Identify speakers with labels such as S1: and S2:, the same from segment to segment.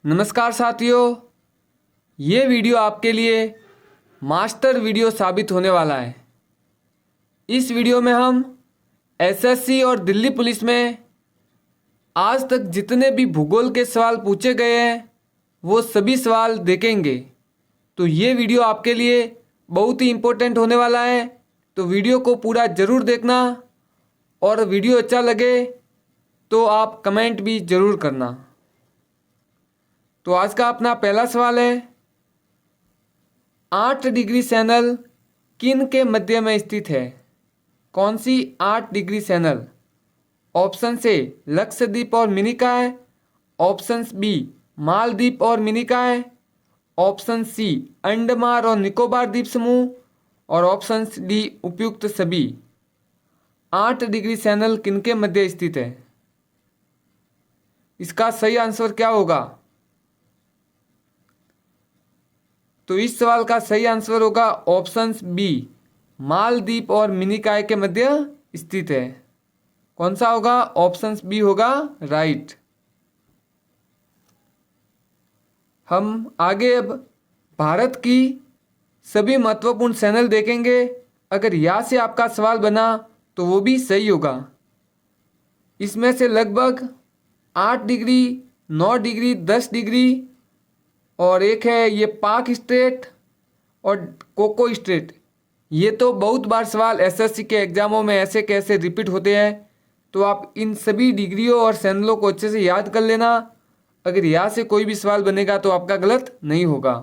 S1: नमस्कार साथियों, ये वीडियो आपके लिए मास्टर वीडियो साबित होने वाला है। इस वीडियो में हम एसएससी और दिल्ली पुलिस में आज तक जितने भी भूगोल के सवाल पूछे गए हैं वो सभी सवाल देखेंगे। तो ये वीडियो आपके लिए बहुत ही इम्पोर्टेंट होने वाला है, तो वीडियो को पूरा ज़रूर देखना और वीडियो अच्छा लगे तो आप कमेंट भी ज़रूर करना। तो आज का अपना पहला सवाल है, 8 डिग्री सैनल किन के मध्य में स्थित है? कौन सी 8 डिग्री सैनल? ऑप्शन ए लक्षद्वीप और मिनिकॉय, ऑप्शन बी मालदीव और मिनिकॉय, ऑप्शन सी अंडमान और निकोबार द्वीप समूह और ऑप्शन डी उपयुक्त सभी। 8 डिग्री सैनल किन के मध्य स्थित है? इसका सही आंसर क्या होगा? तो इस सवाल का सही आंसर होगा ऑप्शन बी, मालदीव और मिनिकॉय के मध्य स्थित है। कौन सा होगा? ऑप्शन बी होगा राइट। हम आगे अब भारत की सभी महत्वपूर्ण चैनल देखेंगे। अगर यहाँ से आपका सवाल बना तो वो भी सही होगा। इसमें से लगभग 8 डिग्री, 9 डिग्री, 10 डिग्री और एक है ये पाक स्ट्रेट और कोको स्ट्रेट। ये तो बहुत बार सवाल एसएससी के एग्जामों में ऐसे कैसे रिपीट होते हैं, तो आप इन सभी डिग्रियों और चैनलों को अच्छे से याद कर लेना। अगर यहाँ से कोई भी सवाल बनेगा तो आपका गलत नहीं होगा।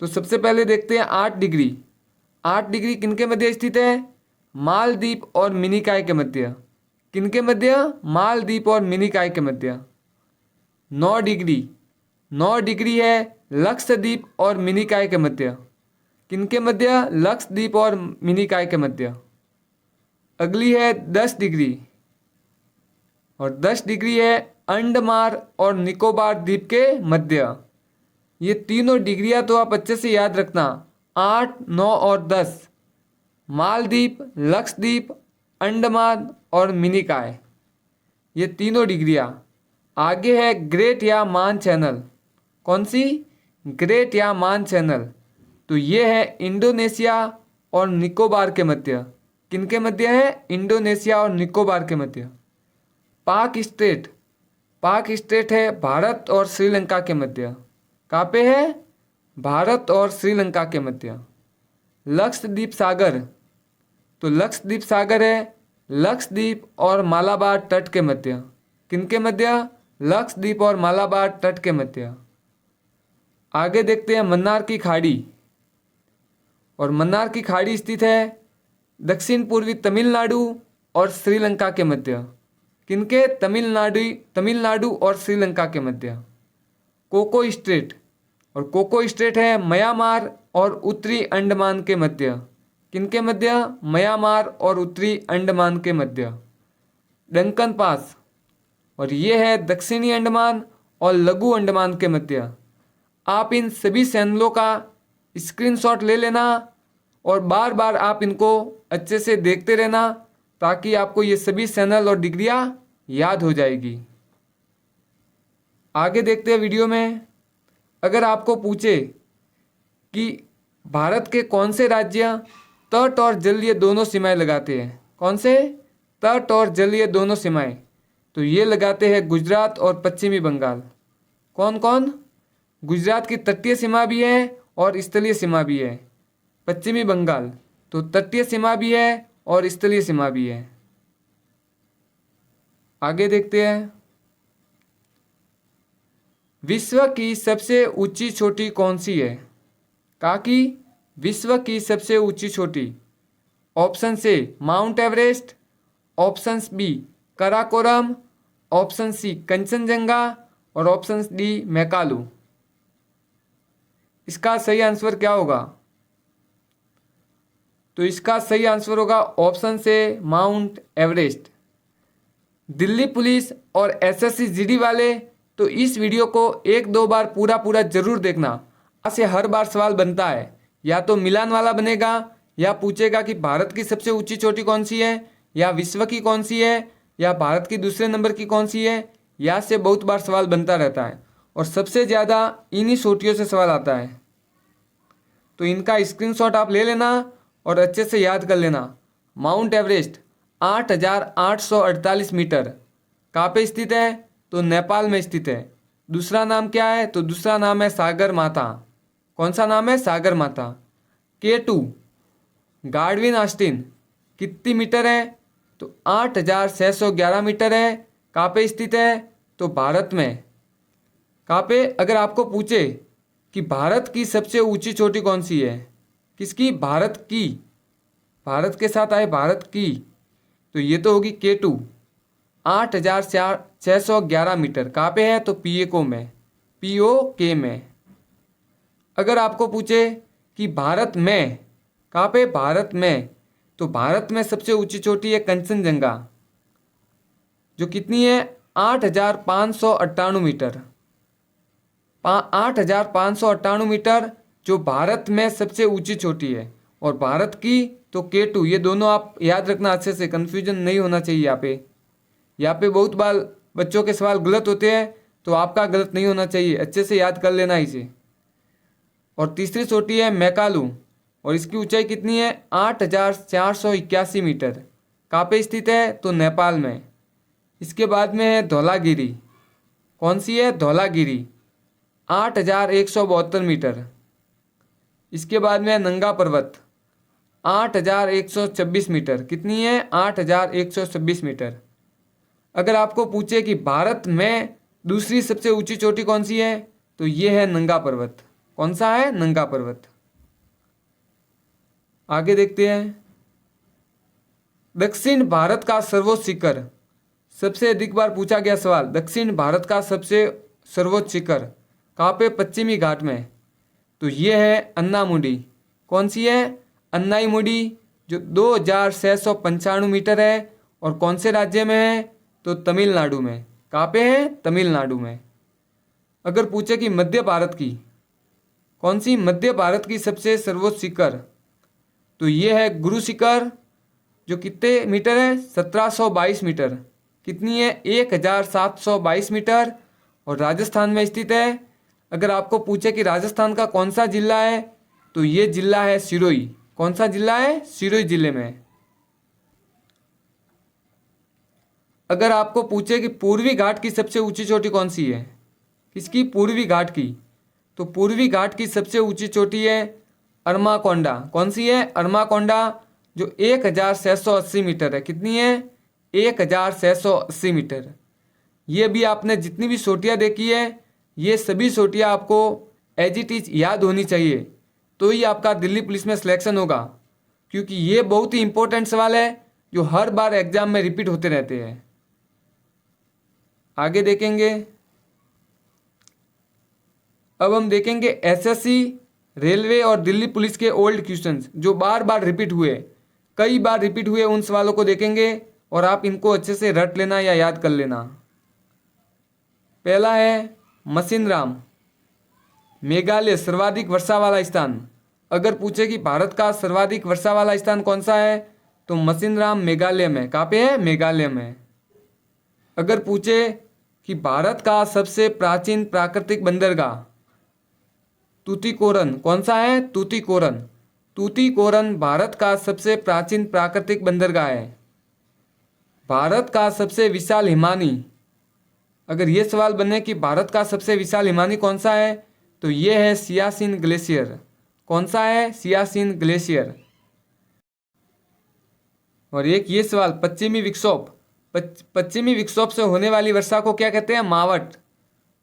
S1: तो सबसे पहले देखते हैं 8 डिग्री। 8 डिग्री किनके मध्य स्थित है? मालदीव और मिनिकॉय के मध्य। किनके मध्य? मालदीव और मिनिकॉय के मध्य। 9 डिग्री, 9 डिग्री है लक्षद्वीप और मिनिकॉय के मध्य। किनके मध्य? लक्षद्वीप और मिनिकॉय के मध्य। अगली है 10 डिग्री और 10 डिग्री है अंडमान और निकोबार द्वीप के मध्य। ये तीनों डिग्रियां तो आप अच्छे से याद रखना, 8, 9 और 10। मालदीव, लक्षद्वीप, अंडमान और मिनिकॉय, ये तीनों डिग्रियां। आगे है ग्रेट या मान चैनल। कौन सी? ग्रेट या मान चैनल। तो ये है इंडोनेशिया और निकोबार के मध्य। किनके मध्य है? इंडोनेशिया और निकोबार के मध्य। पाक स्ट्रेट, पाक स्ट्रेट है भारत और श्रीलंका के मध्य। कहाँ पे है? भारत और श्रीलंका के मध्य। लक्षद्वीप सागर, तो लक्षद्वीप सागर है लक्षद्वीप और मालाबार तट के मध्य। किनके मध्य? लक्षद्वीप और मालाबार तट के मध्य। आगे देखते हैं मन्नार की खाड़ी, और मन्नार की खाड़ी स्थित है दक्षिण पूर्वी तमिलनाडु और श्रीलंका के मध्य। किनके? तमिलनाडु और श्रीलंका के मध्य। कोको स्ट्रेट, और कोको स्ट्रेट है म्यांमार और उत्तरी अंडमान के मध्य। किनके मध्य? म्यांमार और उत्तरी अंडमान के मध्य। डंकन पास, और ये है दक्षिणी अंडमान और लघु अंडमान के मध्य। आप इन सभी चैनलों का स्क्रीनशॉट ले लेना और बार बार आप इनको अच्छे से देखते रहना, ताकि आपको ये सभी चैनल और डिग्रियां याद हो जाएगी। आगे देखते हैं वीडियो में। अगर आपको पूछे कि भारत के कौन से राज्य तट और जलीय दोनों सीमाएं लगाते हैं? कौन से? तट और जलीय दोनों सीमाएं। तो ये लगाते हैं गुजरात और पश्चिमी बंगाल। कौन कौन? गुजरात की तटीय सीमा भी है और स्थलीय सीमा भी है। पश्चिमी बंगाल तो तटीय सीमा भी है और स्थलीय सीमा भी है। आगे देखते हैं, विश्व की सबसे ऊंची चोटी कौन सी है? कहा कि विश्व की सबसे ऊंची चोटी। Option A Mount Everest, option B Karakoram, option C Kanchenjunga और ऑप्शन डी मैकालू। इसका सही आंसर क्या होगा? तो इसका सही आंसर होगा ऑप्शन से माउंट एवरेस्ट। दिल्ली पुलिस और एसएससी जीडी वाले तो इस वीडियो को 1-2 बार पूरा जरूर देखना। यहाँ से हर बार सवाल बनता है, या तो मिलान वाला बनेगा या पूछेगा कि भारत की सबसे ऊंची चोटी कौन सी है, या विश्व की कौन सी है, या भारत की दूसरे नंबर की कौन सी है। यहाँ से बहुत बार सवाल बनता रहता है। और सबसे ज़्यादा इन्हीं चोटियों से सवाल आता है। तो इनका स्क्रीनशॉट आप ले लेना और अच्छे से याद कर लेना। माउंट एवरेस्ट 8,848 मीटर कहाँ पे स्थित है? तो नेपाल में स्थित है। दूसरा नाम क्या है? तो दूसरा नाम है सागर माता। कौन सा नाम है? सागर माता। K2 गार्डविन ऑस्टिन कितनी मीटर है? तो 8,611 मीटर है। कहाँ पे स्थित है? तो भारत में। कहाँ पे? अगर आपको पूछे कि भारत की सबसे ऊंची चोटी कौन सी है? किसकी? भारत की। भारत के साथ आए भारत की, तो ये तो होगी K2 8,611 मीटर। कहाँ पे है? तो PAK में, POK में। अगर आपको पूछे कि भारत में, कहाँ पे? भारत में, तो भारत में सबसे ऊंची चोटी है कंचनजंगा, जो कितनी है? 8,598 मीटर। 8,598 मीटर जो भारत में सबसे ऊंची चोटी है। और भारत की तो K2। ये दोनों आप याद रखना अच्छे से, कन्फ्यूजन नहीं होना चाहिए यहाँ पे बहुत बार बच्चों के सवाल गलत होते हैं, तो आपका गलत नहीं होना चाहिए, अच्छे से याद कर लेना इसे। और तीसरी चोटी है मैकालू, और इसकी ऊंचाई कितनी है? 8,481 मीटर। कहाँ पे स्थित है? तो नेपाल में। इसके बाद में है धौलागिरी। कौन सी है? धौलागिरी 8,172 मीटर। इसके बाद में है नंगा पर्वत 8,126 मीटर। कितनी है? 8,126 मीटर। अगर आपको पूछे कि भारत में दूसरी सबसे ऊंची चोटी कौन सी है, तो ये है नंगा पर्वत। कौन सा है? नंगा पर्वत। आगे देखते हैं। दक्षिण भारत का सर्वोच्च शिखर, सबसे अधिक बार पूछा गया सवाल। दक्षिण भारत का सबसे सर्वोच्च शिखर कहाँ पे? पश्चिमी घाट में। तो ये है अन्नामुडी। कौन सी है? अन्नाईमुडी, जो 2,695 मीटर है। और कौन से राज्य में है? तो तमिलनाडु में। कहाँ पे है? तमिलनाडु में। अगर पूछे कि मध्य भारत की, कौन सी मध्य भारत की सबसे सर्वोच्च शिखर, तो ये है गुरु शिखर, जो कितने मीटर है? 1,722 मीटर। कितनी है? 1,722 मीटर। और राजस्थान में स्थित है। अगर आपको पूछे कि राजस्थान का कौन सा जिला है, तो ये जिला है सिरोही। कौन सा जिला है? सिरोही जिले में। अगर आपको पूछे कि पूर्वी घाट की सबसे ऊंची चोटी कौन सी है? किसकी? पूर्वी घाट की। तो पूर्वी घाट की सबसे ऊंची चोटी है अरमाकोंडा। कौन सी है? अरमाकोंडा, जो 1,680 मीटर है। कितनी है? 1,680 मीटर। ये भी आपने जितनी भी चोटियाँ देखी है, ये सभी चोटियाँ आपको एज इट इज याद होनी चाहिए, तो ही आपका दिल्ली पुलिस में सिलेक्शन होगा। क्योंकि ये बहुत ही इंपॉर्टेंट सवाल है, जो हर बार एग्जाम में रिपीट होते रहते हैं। आगे देखेंगे। अब हम देखेंगे SSC, रेलवे और दिल्ली पुलिस के ओल्ड क्वेश्चंस, जो बार बार रिपीट हुए, कई बार रिपीट हुए, उन सवालों को देखेंगे और आप इनको अच्छे से रट लेना या याद कर लेना। पहला है मसिनराम, मेघालय सर्वाधिक वर्षा वाला स्थान। अगर पूछे कि भारत का सर्वाधिक वर्षा वाला स्थान कौन सा है, तो मसिनराम मेघालय में। कहाँ पे है? मेघालय में। अगर पूछे कि भारत का सबसे प्राचीन प्राकृतिक बंदरगाह, तूतीकोरन। कौन सा है? तूतीकोरन। तूतीकोरन भारत का सबसे प्राचीन प्राकृतिक बंदरगाह है। भारत का सबसे विशाल हिमानी, अगर ये सवाल बने कि भारत का सबसे विशाल हिमानी कौन सा है, तो ये है सियाचिन ग्लेशियर। कौन सा है? सियाचिन ग्लेशियर। और एक ये सवाल, पश्चिमी विक्षोभ, पश्चिमी विक्षोभ से होने वाली वर्षा को क्या कहते हैं? मावट,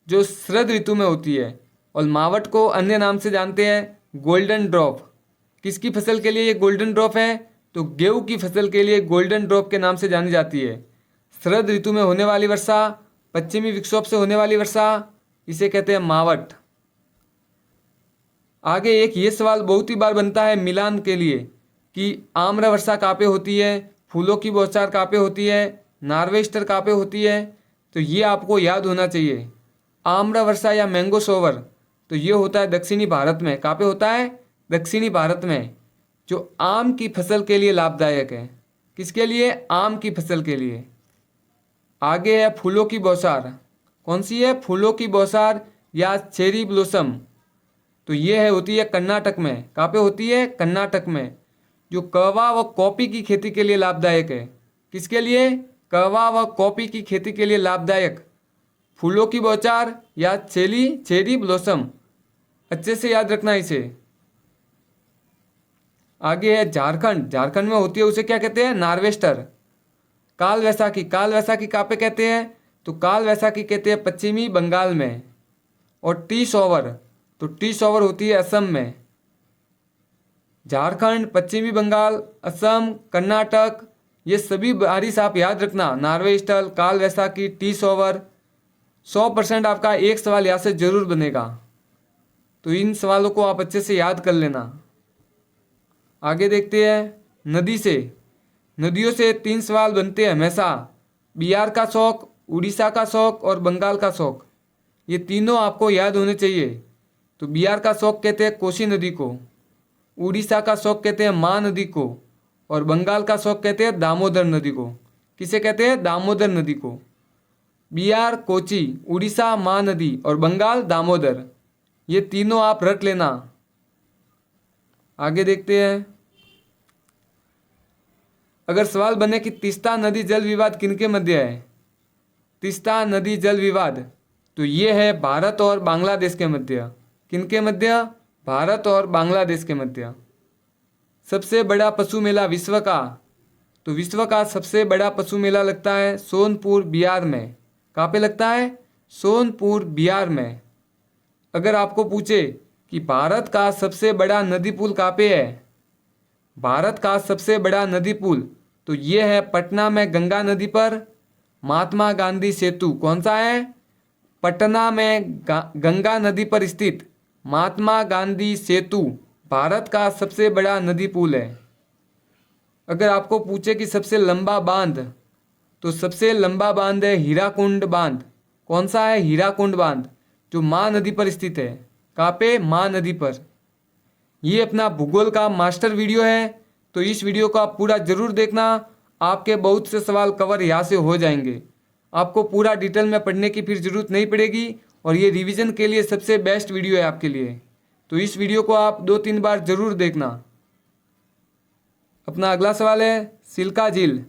S1: जो शरद ऋतु में होती है। और मावट को अन्य नाम से जानते हैं गोल्डन ड्रॉप। किसकी फसल के लिए ये गोल्डन ड्रॉप है? तो गेहूं की फसल के लिए गोल्डन ड्रॉप के नाम से जानी जाती है। शरद ऋतु में होने वाली वर्षा, पश्चिमी विक्षोभ से होने वाली वर्षा, इसे कहते हैं मावट। आगे एक ये सवाल बहुत ही बार बनता है मिलान के लिए कि आम्र वर्षा कहाँ पे होती है, फूलों की बौछार कहाँ पे होती है, नार्वेस्टर कहाँ पे होती है। तो ये आपको याद होना चाहिए। आम्र वर्षा या मैंगो शोवर, तो ये होता है दक्षिणी भारत में। कहाँ पे होता है? दक्षिणी भारत में, जो आम की फसल के लिए लाभदायक है। किसके लिए? आम की फसल के लिए। आगे है फूलों की बौछार। कौन सी है? फूलों की बौछार, या चेरी ब्लॉसम, तो ये है होती है कर्नाटक में। कहाँ पे होती है? कर्नाटक में। जो कहवा व कॉफ़ी की खेती के लिए लाभदायक है। किसके लिए? कहवा व कॉफ़ी की खेती के लिए लाभदायक फूलों की बौछार या चेरी ब्लॉसम। अच्छे से याद रखना इसे। आगे है झारखंड। झारखंड में होती है, उसे क्या कहते हैं? नार्वेस्टर। काल वैसाखी। काल वैसाखी कहाँ पे कहते हैं? तो काल वैसाखी कहते हैं पश्चिमी बंगाल में। और टी सॉवर, तो टी सॉवर होती है असम में। झारखंड, पश्चिमी बंगाल, असम, कर्नाटक, ये सभी बारिश आप याद रखना। नार्वेस्टर, काल वैसाखी, टी सॉवर। 100% आपका एक सवाल यहाँ से जरूर बनेगा, तो इन सवालों को आप अच्छे से याद कर लेना। आगे देखते हैं नदी से। नदियों से 3 सवाल बनते हैं हमेशा। बिहार का शौक, उड़ीसा का शौक और बंगाल का शौक। ये तीनों आपको याद होने चाहिए। तो बिहार का शौक कहते हैं कोसी नदी को, उड़ीसा का शौक कहते हैं माँ नदी को, और बंगाल का शौक कहते हैं दामोदर नदी को। किसे कहते हैं? दामोदर नदी को। बिहार कोची, उड़ीसा माँ नदी और बंगाल दामोदर, ये तीनों आप रट लेना। आगे देखते हैं। अगर सवाल बने कि तीस्ता नदी जल विवाद किनके मध्य है? तीस्ता नदी जल विवाद, तो ये है भारत और बांग्लादेश के मध्य। किनके मध्य? भारत और बांग्लादेश के मध्य। सबसे बड़ा पशु मेला विश्व का, तो विश्व का सबसे बड़ा पशु मेला लगता है सोनपुर बिहार में। कहाँ पे लगता है? सोनपुर बिहार में। अगर आपको पूछे कि भारत का सबसे बड़ा नदी पुल कहाँ पे है? भारत का सबसे बड़ा नदी पुल, तो ये है पटना में गंगा नदी पर महात्मा गांधी सेतु। कौन सा है? पटना में गंगा नदी पर स्थित महात्मा गांधी सेतु भारत का सबसे बड़ा नदी पुल है। अगर आपको पूछे कि सबसे लंबा बांध, तो सबसे लंबा बांध है हीराकुंड बांध। कौन सा है? हीराकुंड बांध, जो माँ नदी पर स्थित है। कहाँ पे? माँ नदी पर। ये अपना भूगोल का मास्टर वीडियो है, तो इस वीडियो को आप पूरा जरूर देखना। आपके बहुत से सवाल कवर यहाँ से हो जाएंगे। आपको पूरा डिटेल में पढ़ने की फिर जरूरत नहीं पड़ेगी, और ये रिवीजन के लिए सबसे बेस्ट वीडियो है आपके लिए। तो इस वीडियो को आप 2-3 बार जरूर देखना। अपना अगला सवाल है सिल्का झील।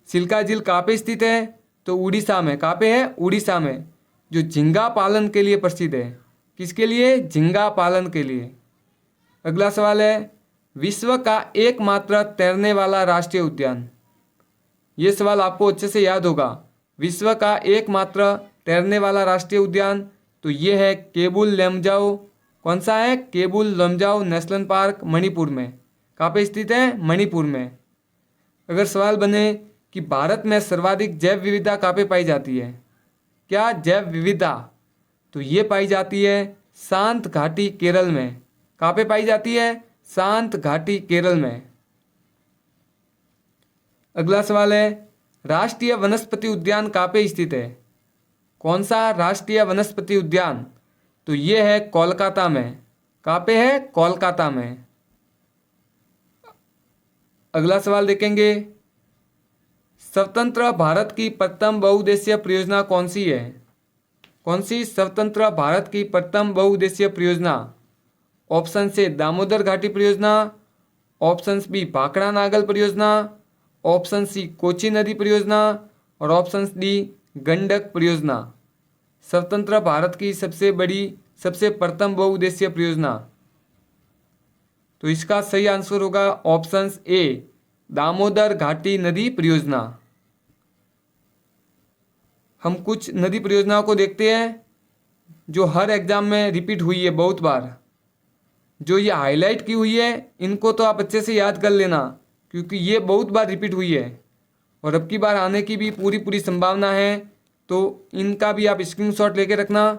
S1: सिल्का झील कहाँ पे स्थित है? तो उड़ीसा में। कहाँ पे है? उड़ीसा में, जो झींगा पालन के लिए प्रसिद्ध है। किसके लिए? झींगा पालन के लिए। अगला सवाल है विश्व का एकमात्र तैरने वाला राष्ट्रीय उद्यान। ये सवाल आपको अच्छे से याद होगा। विश्व का एकमात्र तैरने वाला राष्ट्रीय उद्यान, तो ये है केबुल लमजाओ। कौन सा है? केबुल लमजाओ नेशनल पार्क, मणिपुर में। कहाँ पे स्थित है? मणिपुर में। अगर सवाल बने कि भारत में सर्वाधिक जैव विविधता कहाँ पे पाई जाती है? क्या जैव विविधता? तो ये पाई जाती है शांत घाटी केरल में। कहाँ पे पाई जाती है? शांत घाटी केरल में। अगला सवाल है राष्ट्रीय वनस्पति उद्यान कहाँ पे स्थित है? कौन सा राष्ट्रीय वनस्पति उद्यान? तो ये है कोलकाता में। कहाँ पे है? कोलकाता में। अगला सवाल देखेंगे स्वतंत्र भारत की प्रथम बहुउद्देशीय परियोजना कौन सी है? कौन सी स्वतंत्र भारत की प्रथम बहुउद्देशीय परियोजना? ऑप्शन से दामोदर घाटी परियोजना, ऑप्शन बी भाखड़ा नागल परियोजना, ऑप्शन सी कोची नदी परियोजना और ऑप्शन डी गंडक परियोजना। स्वतंत्र भारत की सबसे बड़ी, सबसे प्रथम बहुउद्देशीय परियोजना, तो इसका सही आंसर होगा ऑप्शन ए दामोदर घाटी नदी परियोजना। हम कुछ नदी परियोजनाओं को देखते हैं जो हर एग्जाम में रिपीट हुई है बहुत बार। जो ये हाईलाइट की हुई है इनको तो आप अच्छे से याद कर लेना, क्योंकि ये बहुत बार रिपीट हुई है और अब की बार आने की भी पूरी संभावना है। तो इनका भी आप स्क्रीनशॉट लेके रखना,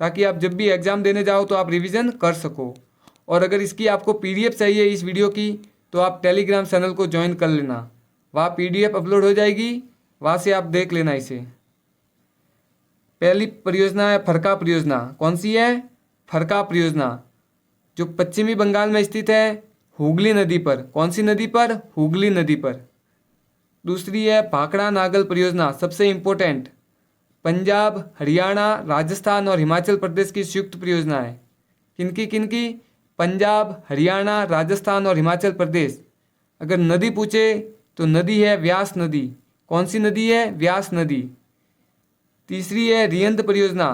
S1: ताकि आप जब भी एग्ज़ाम देने जाओ तो आप रिवीजन कर सको। और अगर इसकी आपको पीडीएफ चाहिए इस वीडियो की, तो आप टेलीग्राम चैनल को ज्वाइन कर लेना। वहाँ पीडीएफ अपलोड हो जाएगी, वहाँ से आप देख लेना इसे। पहली परियोजना है फरका परियोजना। कौन सी है? फरका परियोजना, जो पश्चिमी बंगाल में स्थित है हुगली नदी पर। कौन सी नदी पर? हुगली नदी पर। दूसरी है भाखड़ा नागल परियोजना, सबसे इम्पोर्टेंट, पंजाब, हरियाणा, राजस्थान और हिमाचल प्रदेश की संयुक्त परियोजना है। किनकी किनकी? पंजाब, हरियाणा, राजस्थान और हिमाचल प्रदेश। अगर नदी पूछे तो नदी है व्यास नदी। कौन सी नदी है? व्यास नदी। तीसरी है रियंद परियोजना।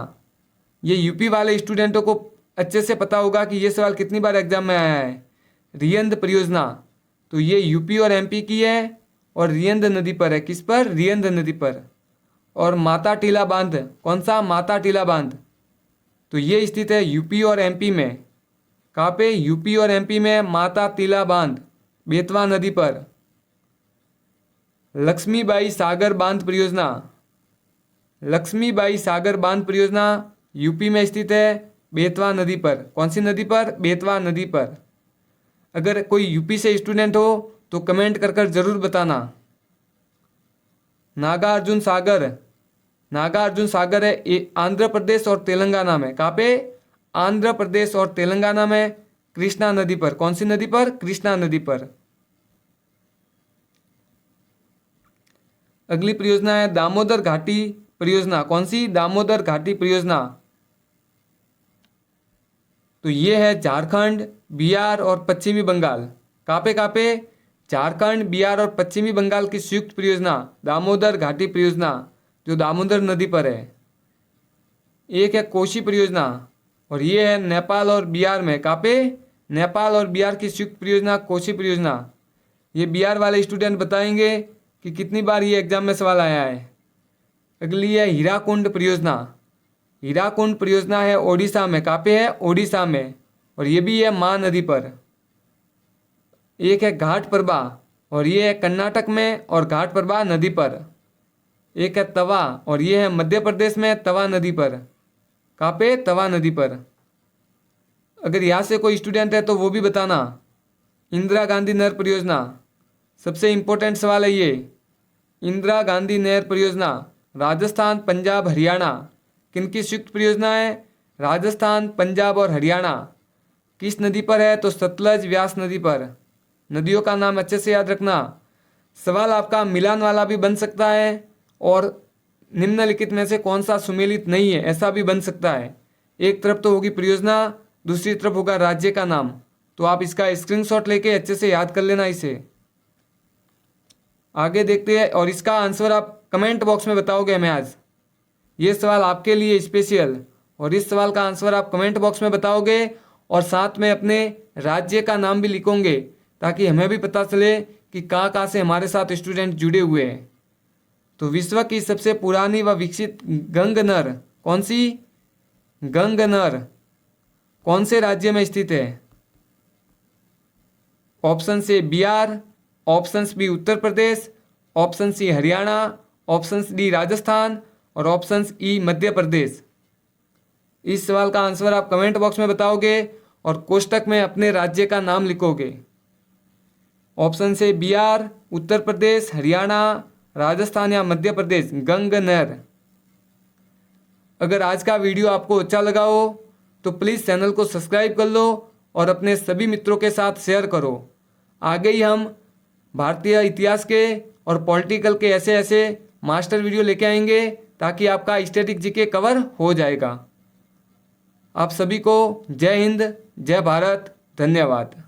S1: ये यूपी वाले स्टूडेंटों को अच्छे से पता होगा कि ये सवाल कितनी बार एग्जाम में आया है। रियंद परियोजना, तो ये यूपी और एमपी की है और रियंद नदी पर है। किस पर? रियंद नदी पर। और माता टीला बांध, कौन सा? माता टीला बांध, तो ये स्थित है यूपी और एमपी में। कहाँ पे? यूपी और एमपी में माता टीला बांध, बेतवा नदी पर। लक्ष्मीबाई सागर बांध परियोजना, लक्ष्मीबाई सागर बांध परियोजना यूपी में स्थित है, बेतवा नदी पर। कौन सी नदी पर? बेतवा नदी पर। अगर कोई यूपी से स्टूडेंट हो तो कमेंट कर कर जरूर बताना। नागार्जुन सागर, नागार्जुन सागर है आंध्र प्रदेश और तेलंगाना में। कहाँ पे? आंध्र प्रदेश और तेलंगाना में, कृष्णा नदी पर। कौन सी नदी पर? कृष्णा नदी पर। अगली परियोजना है दामोदर घाटी परियोजना। कौन सी? दामोदर घाटी परियोजना, तो ये है झारखंड, बिहार और पश्चिमी बंगाल। कहाँ पे? कहाँ पे? झारखंड, बिहार और पश्चिमी बंगाल की संयुक्त परियोजना दामोदर घाटी परियोजना, जो दामोदर नदी पर है। एक है कोशी परियोजना और ये है नेपाल और बिहार में। कहाँ पे? नेपाल और बिहार की संयुक्त परियोजना कोशी परियोजना। ये बिहार वाले स्टूडेंट बताएंगे कि कितनी बार ये एग्जाम में सवाल आया है। अगली है हीराकुंड परियोजना। हीराकुंड परियोजना है ओडिशा में। कहाँ पे है? ओडिशा में, और ये भी है मां नदी पर। एक है घाट प्रभा और ये है कर्नाटक में और घाट प्रभा नदी पर। एक है तवा और ये है मध्य प्रदेश में, तवा नदी पर। कहाँ पे? तवा नदी पर। अगर यहाँ से कोई स्टूडेंट है तो वो भी बताना। इंदिरा गांधी नहर परियोजना, सबसे इम्पोर्टेंट सवाल है ये। इंदिरा गांधी नहर परियोजना राजस्थान, पंजाब, हरियाणा। किनकी संयुक्त परियोजना है? राजस्थान, पंजाब और हरियाणा। किस नदी पर है? तो सतलज व्यास नदी पर। नदियों का नाम अच्छे से याद रखना। सवाल आपका मिलान वाला भी बन सकता है और निम्नलिखित में से कौन सा सुमेलित नहीं है, ऐसा भी बन सकता है। एक तरफ तो होगी परियोजना, दूसरी तरफ होगा राज्य का नाम। तो आप इसका स्क्रीनशॉट लेके अच्छे से याद कर लेना इसे। आगे देखते हैं और इसका आंसर आप कमेंट बॉक्स में बताओगे हमें आज। ये सवाल आपके लिए स्पेशल, और इस सवाल का आंसर आप कमेंट बॉक्स में बताओगे और साथ में अपने राज्य का नाम भी लिखोगे, ताकि हमें भी पता चले कि कहाँ कहाँ से हमारे साथ स्टूडेंट जुड़े हुए हैं। तो विश्व की सबसे पुरानी व विकसित गंग नहर, कौन सी? गंग नहर कौन से राज्य में स्थित है? ऑप्शन से Bihar, option B Uttar Pradesh, option C Haryana, option D Rajasthan और ऑप्शन ई मध्य प्रदेश। इस सवाल का आंसर आप कमेंट बॉक्स में बताओगे और कोष्टक में अपने राज्य का नाम लिखोगे। ऑप्शन से बिहार, उत्तर प्रदेश, हरियाणा, राजस्थान या मध्य प्रदेश, गंग नहर। अगर आज का वीडियो आपको अच्छा लगा हो तो प्लीज़ चैनल को सब्सक्राइब कर लो और अपने सभी मित्रों के साथ शेयर करो। आगे ही हम भारतीय इतिहास के और पॉलिटिकल के ऐसे ऐसे मास्टर वीडियो लेके आएंगे, ताकि आपका स्टैटिक जीके कवर हो जाएगा। आप सभी को जय हिंद, जय भारत, धन्यवाद।